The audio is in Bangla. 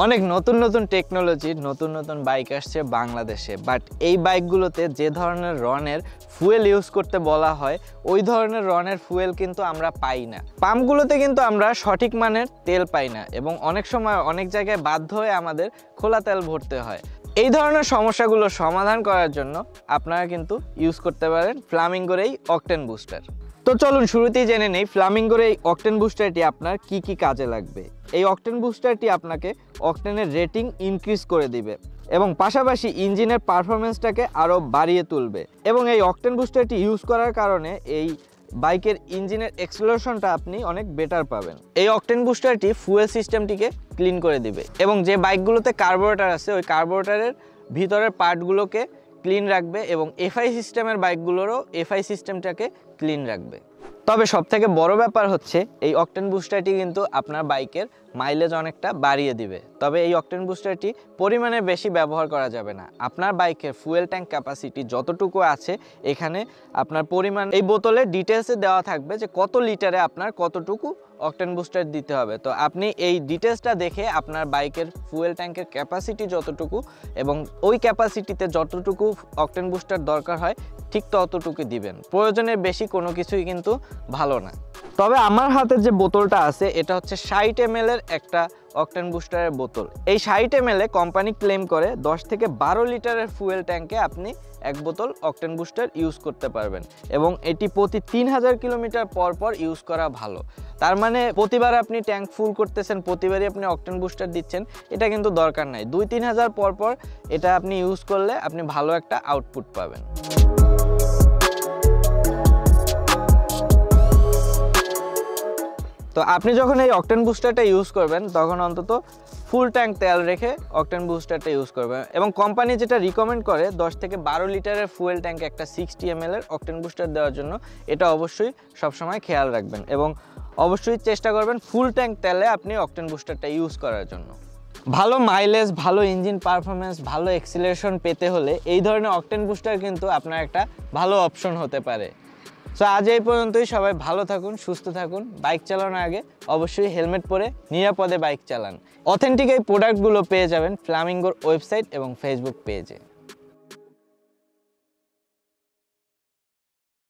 অনেক নতুন নতুন টেকনোলজির নতুন নতুন বাইক আসছে বাংলাদেশে, বাট এই বাইকগুলোতে যে ধরনের রনের ফুয়েল ইউজ করতে বলা হয় ওই ধরনের রনের ফুয়েল কিন্তু আমরা পাই না। পাম্পগুলোতে কিন্তু আমরা সঠিক মানের তেল পাই না এবং অনেক সময় অনেক জায়গায় বাধ্য হয়ে আমাদের খোলা তেল ভরতে হয়। এই ধরনের সমস্যাগুলো সমাধান করার জন্য আপনারা কিন্তু ইউজ করতে পারেন ফ্লামিঙ্গোর এই অকটেন বুস্টার। তো চলুন শুরুতেই জেনে নেই ফ্লামিঙ্গোর এই অকটেন বুস্টারটি আপনার কি কি কাজে লাগবে। এই অকটেন বুস্টারটি আপনাকে অকটেনের রেটিং ইনক্রিজ করে দিবে এবং পাশাপাশি ইঞ্জিনের পারফরমেন্সটাকে আরও বাড়িয়ে তুলবে। এবং এই অকটেন বুস্টারটি ইউজ করার কারণে এই বাইকের ইঞ্জিনের এক্সেলারেশনটা আপনি অনেক বেটার পাবেন। এই অকটেন বুস্টারটি ফুয়েল সিস্টেমটিকে ক্লিন করে দিবে এবং যে বাইকগুলোতে কার্বোরেটর আছে ওই কার্বোরেটরের ভিতরের পার্টগুলোকে ক্লিন রাখবে এবং এফআই সিস্টেমের বাইকগুলোরও এফআই সিস্টেমটাকে ক্লিন রাখবে। তবে সবথেকে বড় ব্যাপার হচ্ছে এই অকটেন বুস্টারটি কিন্তু আপনার বাইকের মাইলেজ অনেকটা বাড়িয়ে দিবে। তবে এই অকটেন বুস্টারটি পরিমাণে বেশি ব্যবহার করা যাবে না। আপনার বাইকের ফুয়েল ট্যাঙ্ক ক্যাপাসিটি যতটুকু আছে এখানে আপনার পরিমাণ এই বোতলে ডিটেলসে দেওয়া থাকবে যে কত লিটারে আপনার কতটুকু অকটেন বুস্টার দিতে হবে। তো আপনি এই ডিটেলসটা দেখে আপনার বাইকের ফুয়েল ট্যাঙ্কের ক্যাপাসিটি যতটুকু এবং ওই ক্যাপাসিটিতে যতটুকু অকটেন বুস্টার দরকার হয় ঠিক ততটুকু দিবেন। প্রয়োজনের বেশি কোনো কিছুই কিন্তু ভালো না। তবে আমার হাতে যে বোতলটা আছে এটা হচ্ছে 60 ml এর একটা অকটেন বুস্টারের বোতল। এই 60 ml কোম্পানি ক্লেম করে 10 থেকে 12 লিটারের ফুয়েল ট্যাঙ্কে আপনি এক বোতল অকটেন বুস্টার ইউজ করতে পারবেন এবং এটি প্রতি 3000 কিলোমিটার পর পর ইউজ করা ভালো। তার মানে প্রতিবার আপনি ট্যাঙ্ক ফুল করতেছেন, প্রতিবারই আপনি অকটেন বুস্টার দিচ্ছেন, এটা কিন্তু দরকার নাই। 2-3 হাজার পর পর এটা আপনি ইউজ করলে আপনি ভালো একটা আউটপুট পাবেন। তো আপনি যখন এই অকটেন বুস্টারটা ইউজ করবেন তখন অন্তত ফুল ট্যাঙ্ক তেল রেখে অকটেন বুস্টারটা ইউজ করবেন এবং কোম্পানি যেটা রিকমেন্ড করে 10 থেকে 12 লিটারের ফুয়েল ট্যাঙ্কে একটা 60 ml এর অকটেন বুস্টার দেওয়ার জন্য, এটা অবশ্যই সবসময় খেয়াল রাখবেন এবং অবশ্যই চেষ্টা করবেন ফুল ট্যাঙ্ক তেলে আপনি অকটেন বুস্টারটা ইউজ করার জন্য। ভালো মাইলেজ, ভালো ইঞ্জিন পারফরমেন্স, ভালো এক্সিলারেশন পেতে হলে এই ধরনের অকটেন বুস্টার কিন্তু আপনার একটা ভালো অপশন হতে পারে। সো আজ এই পর্যন্তই। সবাই ভালো থাকুন, সুস্থ থাকুন। বাইক চালানোর আগে অবশ্যই হেলমেট পরে নিরাপদে বাইক চালান। অথেন্টিক এই প্রোডাক্টগুলো পেয়ে যাবেন ফ্লামিঙ্গোর ওয়েবসাইট এবং ফেসবুক পেজে।